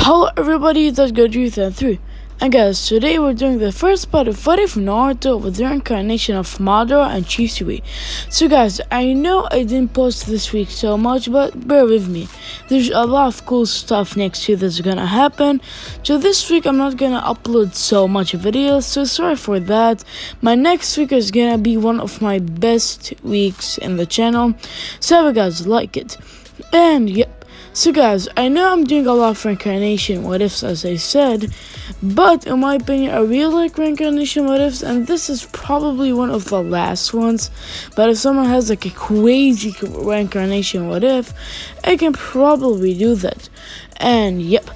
Hello everybody, that's good Youth 3. And guys, today we're doing the first part of What If Naruto with the reincarnation of Madara and Shisui. So guys, I know I didn't post this week so much, but bear with me. There's a lot of cool stuff next week that's gonna happen. So this week I'm not gonna upload so much videos, so sorry for that. My next week is gonna be one of my best weeks in the channel. So I hope you guys like it. And yep. So guys, I know I'm doing a lot of reincarnation what ifs as I said, but in my opinion I really like reincarnation what ifs, and this is probably one of the last ones. But if someone has like a crazy reincarnation what if, I can probably do that. And yep,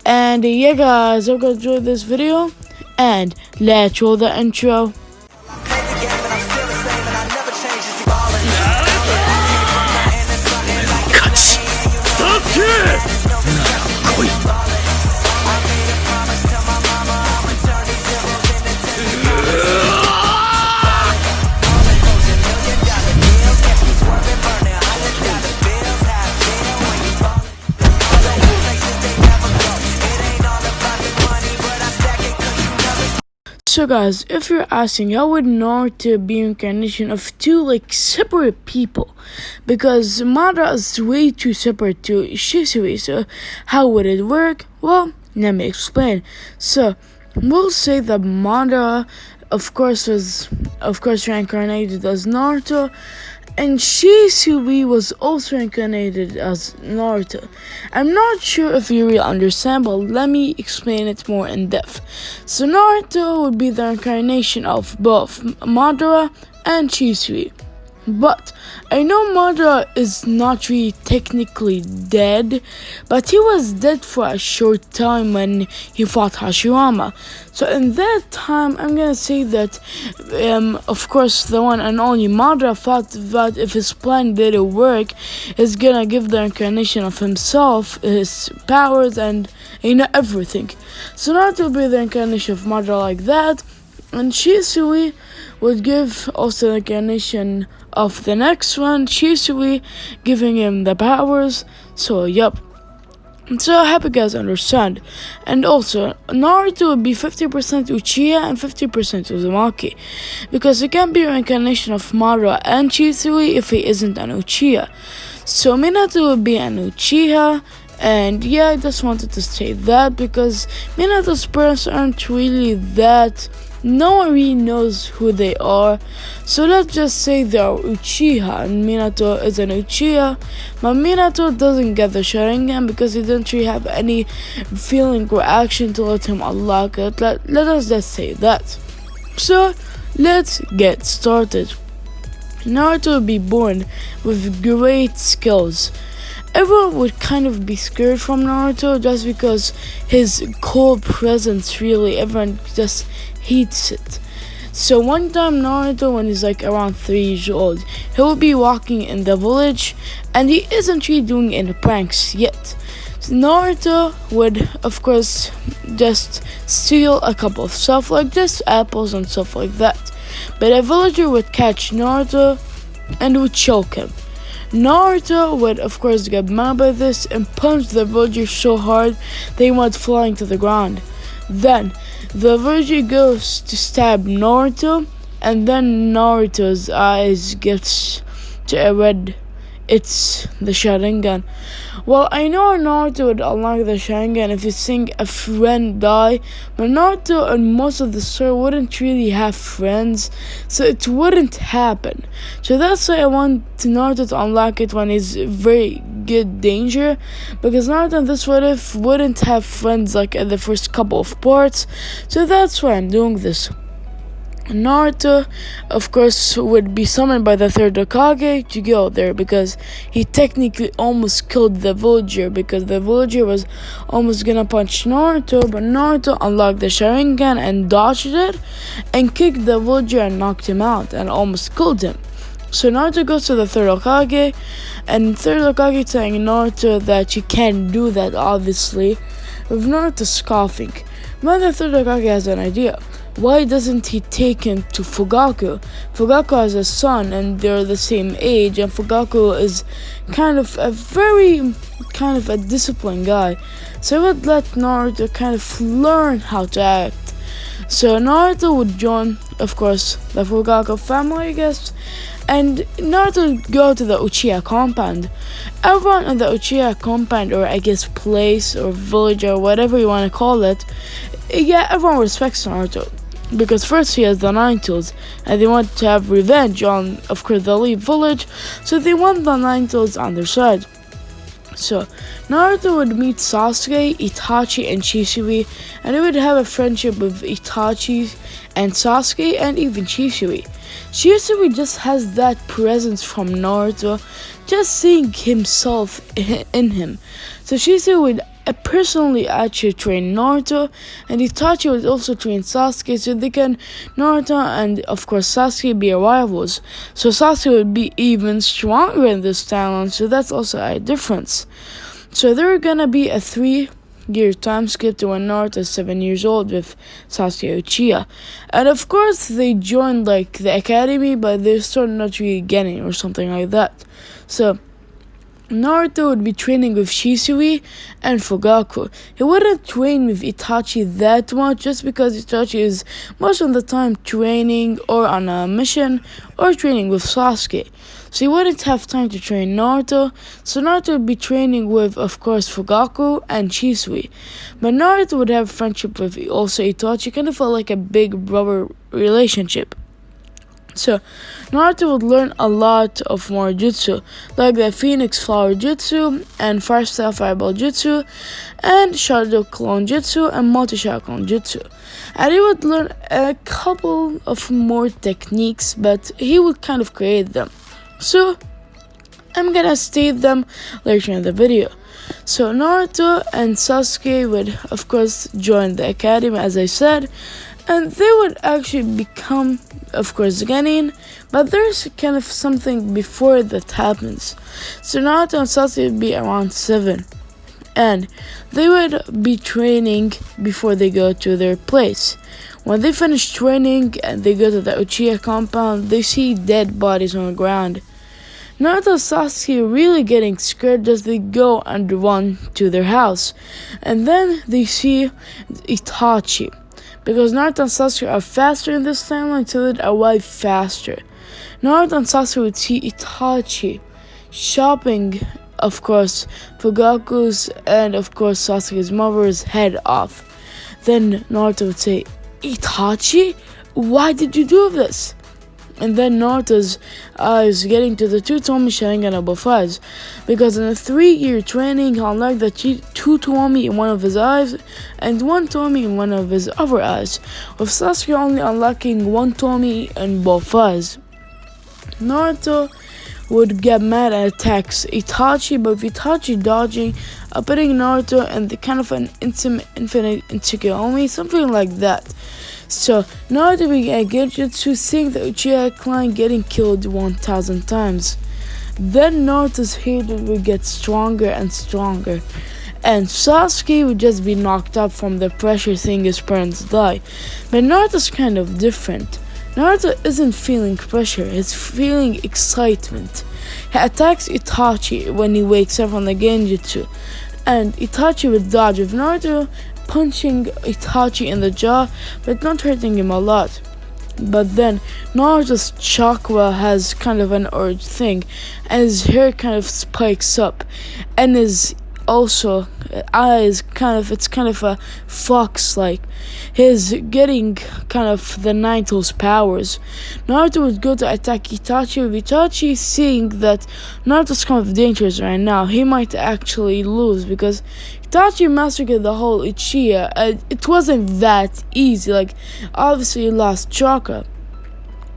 and yeah guys, I hope you enjoyed this video, and let's roll the intro. So guys, if you're asking how would Naruto be reincarnation of two like separate people, because Madara is way too separate to Shisui, so how would it work? Well, let me explain. So we'll say that Madara of course reincarnated as Naruto, and Shisui was also reincarnated as Naruto. I'm not sure if you really understand, but let me explain it more in depth. So Naruto would be the reincarnation of both Madara and Shisui. But I know Madara is not really technically dead, but he was dead for a short time when he fought Hashirama. So in that time, I'm gonna say that, of course, the one and only Madara thought that if his plan didn't work, he's gonna give the incarnation of himself, his powers, and everything. So Naruto will be the incarnation of Madara like that, and Shisui would give also the incarnation of the next one, Shisui, giving him the powers. So yep. So I hope you guys understand. And also, Naruto would be 50% Uchiha and 50% Uzumaki, because he can't be a reincarnation of Madara and Shisui if he isn't an Uchiha. So Minato would be an Uchiha. And yeah, I just wanted to say that because Minato's parents aren't really that. No one really knows who they are. So let's just say they are Uchiha, and Minato is an Uchiha. But Minato doesn't get the Sharingan because he didn't really have any feeling or action to let him unlock it. Let us just say that. So let's get started. Naruto will be born with great skills. Everyone would kind of be scared from Naruto just because his cold presence, really, everyone just hates it. So one time Naruto, when he's like around 3 years old, he will be walking in the village and he isn't really doing any pranks yet. So Naruto would of course just steal a couple of stuff like just apples and stuff like that. But a villager would catch Naruto and would choke him. Naruto would of course get mad by this and punch the villager so hard they went flying to the ground. Then the villager goes to stab Naruto, and then Naruto's eyes gets to a red. It's the Sharingan. Well, I know Naruto would unlock the Sharingan if you think a friend die, but Naruto and most of the story wouldn't really have friends, so it wouldn't happen. So that's why I want Naruto to unlock it when he's very good danger, because Naruto in this what if wouldn't have friends like in the first couple of parts, so that's why I'm doing this. Naruto, of course, would be summoned by the third Hokage to go there because he technically almost killed the villager, because the villager was almost gonna punch Naruto, but Naruto unlocked the Sharingan and dodged it and kicked the villager and knocked him out and almost killed him. So Naruto goes to the third Hokage, and third Hokage telling Naruto that you can't do that, obviously, with Naruto scoffing. But the third Hokage has an idea. why doesn't he take him to Fugaku? Fugaku has a son and they're the same age, and Fugaku is kind of a disciplined guy. So he would let Naruto kind of learn how to act. So Naruto would join, of course, the Fugaku family, I guess, and Naruto would go to the Uchiha compound. Everyone in the Uchiha compound, or I guess place or village or whatever you want to call it, yeah, everyone respects Naruto. Because first he has the Nine Tails, and they want to have revenge on, of course, the elite village, so they want the Nine Tails on their side. So, Naruto would meet Sasuke, Itachi, and Shisui, and he would have a friendship with Itachi and Sasuke, and even Shisui. Shisui just has that presence from Naruto, just seeing himself in him. So Shisui would personally actually train Naruto, and Itachi would also train Sasuke, so they can Naruto and of course Sasuke be rivals. So Sasuke would be even stronger in this timeline, so that's also a difference. So there are gonna be a 3-year time skip to when Naruto is 7 years old with Sasuke Uchiha. And of course they joined like the academy, but they're still not really getting or something like that. So Naruto would be training with Shisui and Fugaku. He wouldn't train with Itachi that much, just because Itachi is most of the time training or on a mission or training with Sasuke. So he wouldn't have time to train Naruto, so Naruto would be training with, of course, Fugaku and Shisui. But Naruto would have friendship with also Itachi, kind of felt like a big brother relationship. So, Naruto would learn a lot of more jutsu, like the Phoenix Flower Jutsu, and Fire Style Fireball Jutsu, and Shadow Clone Jutsu, and Multi-Shadow Clone Jutsu. And he would learn a couple of more techniques, but he would kind of create them. So, I'm gonna state them later in the video. So, Naruto and Sasuke would, of course, join the academy, as I said, and they would actually become, of course, Genin, but there's kind of something before that happens. So Naruto and Sasuke would be around 7, and they would be training before they go to their place. When they finish training and they go to the Uchiha compound, they see dead bodies on the ground. Naruto and Sasuke really getting scared as they go and run to their house, and then they see Itachi. Because Naruto and Sasuke are faster in this timeline, so they'd arrive faster. Naruto and Sasuke would see Itachi chopping, of course, Fugaku's and of course Sasuke's mother's head off. Then Naruto would say, "Itachi, why did you do this?" And then Naruto's eyes getting to the two Tomi Sharingan of both eyes. Because in a 3-year training, he'll unlock the 2 Tomi in one of his eyes and 1 Tomi in one of his other eyes, with Sasuke only unlocking 1 Tomi in both eyes. Naruto would get mad and attacks Itachi, but with Itachi dodging, putting Naruto in the kind of an infinite Ichikomi, something like that. So, Naruto began Genjutsu, seeing the Uchiha clan getting killed 1,000 times. Then Naruto's hatred would get stronger and stronger, and Sasuke would just be knocked up from the pressure seeing his parents die. But Naruto's kind of different. Naruto isn't feeling pressure, he's feeling excitement. He attacks Itachi when he wakes up from the Genjutsu, and Itachi would dodge, with Naruto punching Itachi in the jaw, but not hurting him a lot. But then Naruto's chakra has kind of an urge thing, and his hair kind of spikes up, and his also eyes it's kind of a fox like. He's getting kind of the Nine Tails powers. Naruto would go to attack Itachi, with Itachi seeing that Naruto's kind of dangerous right now. He might actually lose because Itachi massacred the whole Uchiha, and it wasn't that easy. Like, obviously he lost chakra.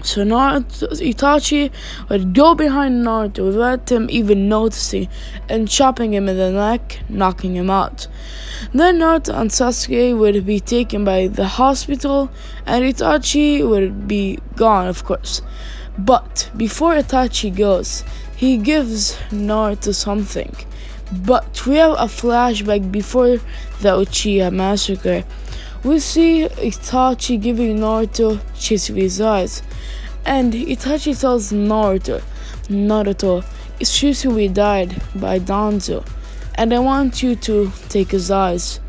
So Itachi would go behind Naruto without him even noticing, and chopping him in the neck, knocking him out. Then Naruto and Sasuke would be taken by the hospital, and Itachi would be gone, of course. But before Itachi goes, he gives Naruto something. But we have a flashback before the Uchiha massacre, we see Itachi giving Naruto Shisui's eyes. And Itachi tells Naruto, Shisui died by Danzo, and I want you to take his eyes.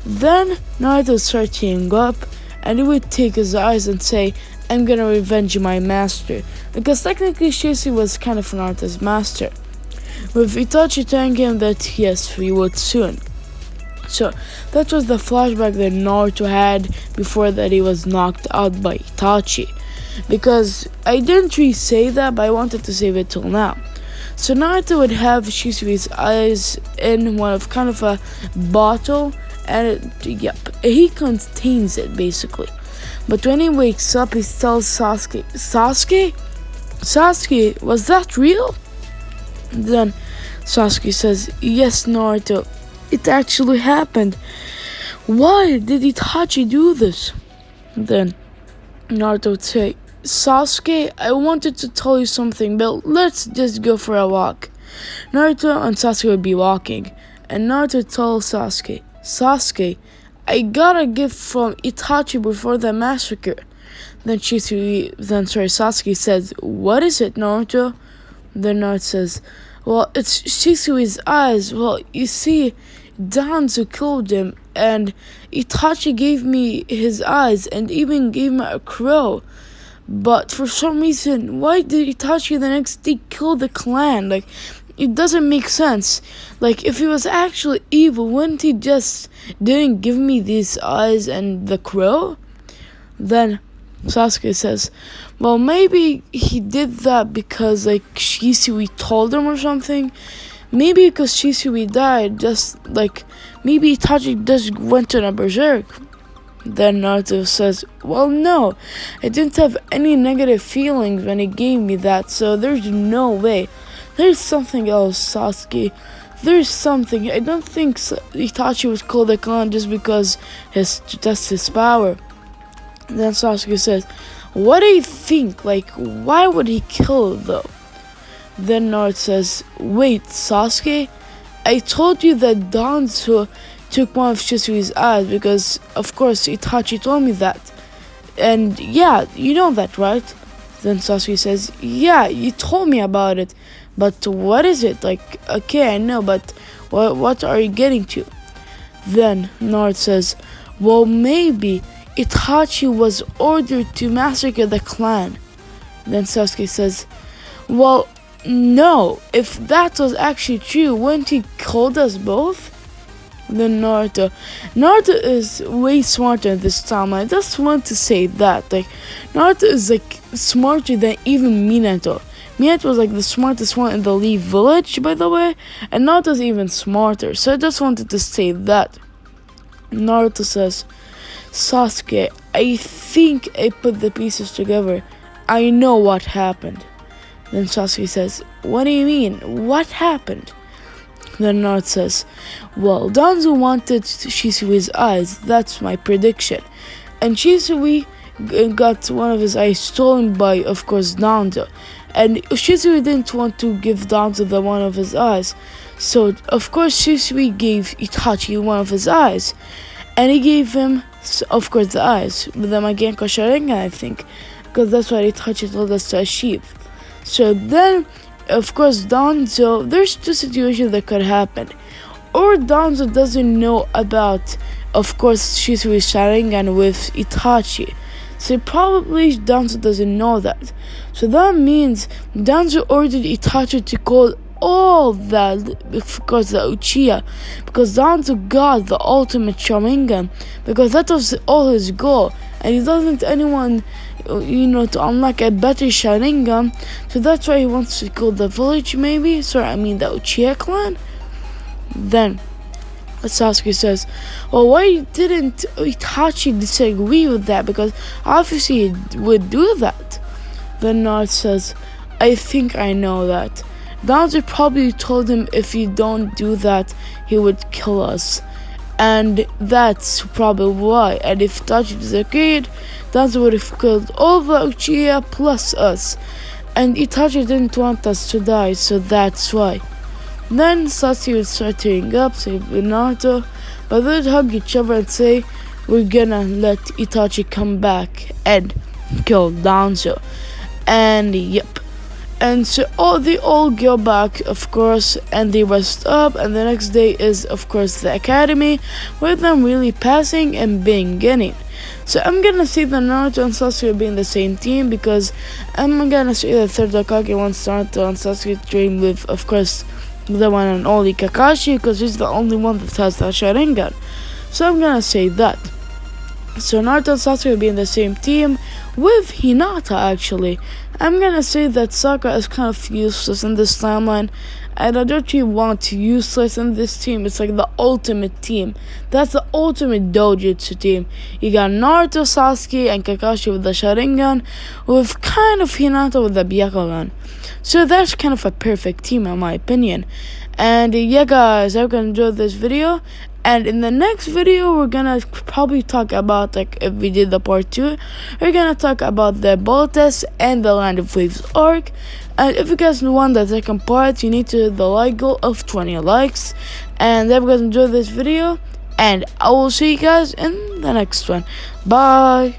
Then Naruto starts tearing up, and he would take his eyes and say, I'm gonna revenge my master. Because technically Shisui was kind of Naruto's master. With Itachi telling him that yes, he would soon. So that was the flashback that Naruto had before that he was knocked out by Itachi. Because I didn't really say that, but I wanted to save it till now. So Naruto would have Shisui's eyes in one of kind of a bottle, and he contains it basically. But when he wakes up, he tells Sasuke, Sasuke, was that real? Then Sasuke says, yes, Naruto, it actually happened. Why did Itachi do this? Then Naruto would say, Sasuke, I wanted to tell you something, but let's just go for a walk. Naruto and Sasuke would be walking, and Naruto tells Sasuke, I got a gift from Itachi before the massacre. Then Sasuke says, what is it, Naruto? Then Naruto says, well, it's Shisui's eyes. Well, you see, Danzo killed him, and Itachi gave me his eyes, and even gave me a crow. But for some reason, why did Itachi the next day kill the clan? Like, it doesn't make sense. Like, if he was actually evil, wouldn't he just didn't give me these eyes and the crow? Then Sasuke says, well, maybe he did that because, like, Shisui told him or something. Maybe because Shisui died, just, like, maybe Itachi just went on a berserk. Then Naruto says, well, no, I didn't have any negative feelings when he gave me that, so there's no way. There's something else, Sasuke. There's something. I don't think Itachi was called a clan just because to test his power. Then Sasuke says, what do you think? Like, why would he kill though? Then Naruto says, wait, Sasuke? I told you that Danzo took one of Shisui's eyes because, of course, Itachi told me that. And yeah, you know that, right? Then Sasuke says, yeah, you told me about it. But what is it? Like, okay, I know, but what are you getting to? Then Naruto says, well, maybe Itachi was ordered to massacre the clan. Then Sasuke says, well, no, if that was actually true, wouldn't he killed us both? Then Naruto is way smarter this time. I just want to say that, like, Naruto is like smarter than even Minato. Minato was like the smartest one in the Leaf Village, by the way, and Naruto's even smarter. So I just wanted to say that. Naruto says, Sasuke, I think I put the pieces together. I know what happened. Then Sasuke says, what do you mean? What happened? Then Naruto says, well, Danzo wanted Shisui's eyes. That's my prediction. And Shisui got one of his eyes stolen by, of course, Danzo. And Shisui didn't want to give Danzo the one of his eyes. So, of course, Shisui gave Itachi one of his eyes. And he gave him, of course, the eyes. With the Magenko Sharingan, I think. Because that's what Itachi told us to achieve. So then, of course, Danzo, there's two situations that could happen. Or Danzo doesn't know about, of course, Shisui's Sharingan with Itachi. So probably Danzo doesn't know that. So that means Danzo ordered Itachi to call all that, of course, the Uchiha. Because Danzo got the ultimate Sharingan. Because that was all his goal. And he doesn't anyone, to unlock a better Sharingan. So that's why he wants to call the village, maybe. The Uchiha clan. Then Sasuke says, well, why didn't Itachi disagree with that? Because obviously he would do that. Then Naruto says, I think I know that. Danzo probably told him if you don't do that, he would kill us. And that's probably why. And if Itachi disagreed, Danzo would have killed all the Uchiha plus us. And Itachi didn't want us to die, so that's why. Then Sasuke would start tearing up, say Naruto, but they would hug each other and say, we're gonna let Itachi come back and kill Danzo. And yep. And so they all go back, of course, and they rest up. And the next day is, of course, the academy, with them really passing and beginning. So I'm gonna say that Naruto and Sasuke being the same team, because I'm gonna say that third Hokage wants Naruto and Sasuke to train with, of course, the one and only Kakashi, because he's the only one that has that Sharingan. So I'm gonna say that. So Naruto and Sasuke being the same team with Hinata. Actually, I'm gonna say that Sakura is kind of useless in this timeline, and I don't really want useless in this team. It's like the ultimate team. That's the ultimate dojutsu team. You got Naruto, Sasuke, and Kakashi with the Sharingan, with kind of Hinata with the Byakugan. So that's kind of a perfect team in my opinion. And yeah guys, I hope you enjoyed this video. And in the next video, we're gonna probably talk about, like, if we did the part 2, we're gonna talk about the ball test and the Land of Waves arc. And if you guys want the second part, you need to hit the like goal of 20 likes. And if you guys enjoyed this video, and I will see you guys in the next one. Bye.